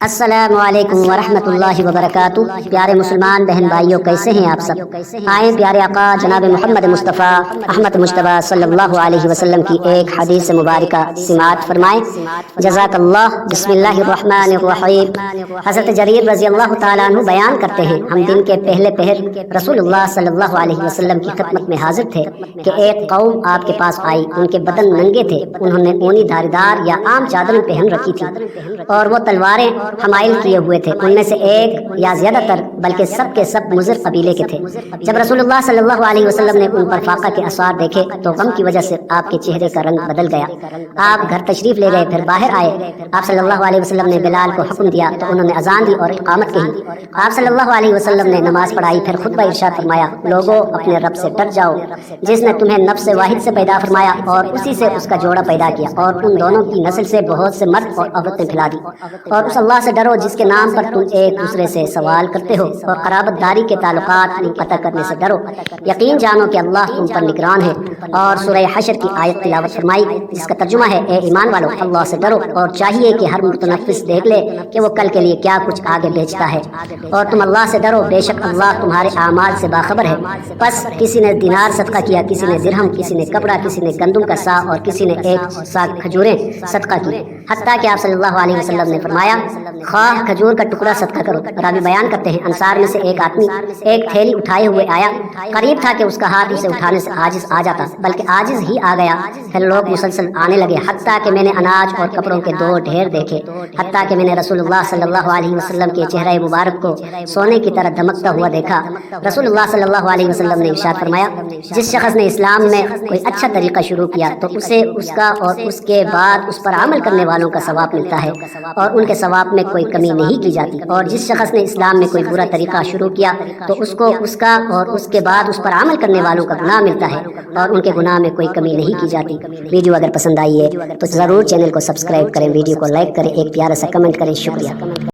السلام علیکم ورحمۃ اللہ وبرکاتہ۔ پیارے مسلمان بہن بھائیوں، کیسے ہیں آپ سب؟ آئیں پیارے آقا جناب محمد مصطفیٰ احمد مجتبیٰ صلی اللہ علیہ وسلم کی ایک حدیث مبارکہ سماعت فرمائیں۔ جزاک اللہ۔ بسم اللہ الرحمن الرحیم۔ حضرت جریر رضی اللہ تعالیٰ عنہ بیان کرتے ہیں، ہم دن کے پہلے پہر رسول اللہ صلی اللہ علیہ وسلم کی خدمت میں حاضر تھے کہ ایک قوم آپ کے پاس آئی۔ ان کے بدن ننگے تھے، انہوں نے اونی دھاریدار یا عام چادریں پہن رکھی تھی اور وہ تلواریں حمائل کیے ہوئے تھے۔ ان میں سے ایک یا زیادہ تر بلکہ سب کے سب مضر قبیلے کے تھے۔ جب رسول اللہ صلی اللہ علیہ وسلم نے ان پر فاقہ کے آثار دیکھے تو غم کی وجہ سے آپ کے چہرے کا رنگ بدل گیا۔ آپ گھر تشریف لے گئے، پھر باہر آئے۔ آپ صلی اللہ علیہ وسلم نے بلال کو حکم دیا تو انہوں نے اذان دی اور اقامت کہی۔ آپ صلی اللہ علیہ وسلم نے نماز پڑھائی، پھر خطبہ ارشاد فرمایا، لوگوں اپنے رب سے ڈر جاؤ جس نے تمہیں نفس واحد سے پیدا فرمایا اور اسی سے اس کا جوڑا پیدا کیا، اور ان دونوں کی نسل سے بہت سے مرد اور عورتیں پھیلا دی، اور اس اللہ سے ڈرو جس کے نام پر تم ایک دوسرے سے سوال کرتے ہو، اور قرابت داری کے تعلقات منقطع کرنے سے ڈرو۔ یقین جانو کہ اللہ تم پر نگران ہے۔ اور سورہ حشر کی آیت تلاوت فرمائی جس کا ترجمہ ہے، اے ایمان والو اللہ سے ڈرو اور چاہیے کہ ہر متنفس دیکھ لے کہ وہ کل کے لیے کیا کچھ آگے بھیجتا ہے، اور تم اللہ سے ڈرو، بے شک اللہ تمہارے اعمال سے باخبر ہے۔ پس کسی نے دینار صدقہ کیا، کسی نے درہم، کسی نے کپڑا، کسی نے گندم کا سا اور کسی نے ایک سا کھجوریں صدقہ کی، حتیٰ کہ آپ صلی اللہ علیہ وسلم نے فرمایا، خواہ کھجور کا ٹکڑا صدقہ کرو۔ راوی بیان کرتے ہیں، انصار میں سے ایک آدمی ایک تھیلی اٹھائے ہوئے آیا، قریب تھا کہ اس کا ہاتھ اسے اٹھانے سے عاجز آ جاتا، بلکہ عاجز ہی آ گیا۔ پھر لوگ مسلسل آنے لگے، حتیٰ کہ میں نے اناج اور کپڑوں کے 2 ڈھیر دیکھے، حتیٰ کہ میں نے رسول اللہ صلی اللہ علیہ وسلم کے چہرہ مبارک کو سونے کی طرح دمکتا ہوا دیکھا۔ رسول اللہ صلی اللہ علیہ وسلم نے ارشاد فرمایا، جس شخص نے اسلام میں کوئی اچھا طریقہ شروع کیا تو اسے اس کا اور اس کے بعد اس پر عمل کرنے والوں کا ثواب ملتا ہے، اور ان کے ثواب میں کوئی کمی نہیں کی جاتی۔ اور جس شخص نے اسلام میں کوئی برا طریقہ شروع کیا تو اس کو اس کا اور اس کے بعد اس پر عمل کرنے والوں کا گناہ ملتا ہے، اور ان کے گناہ میں کوئی کمی نہیں کی جاتی۔ ویڈیو اگر پسند آئی ہے تو ضرور چینل کو سبسکرائب کریں، ویڈیو کو لائک کریں، ایک پیارا سا کمنٹ کریں۔ شکریہ۔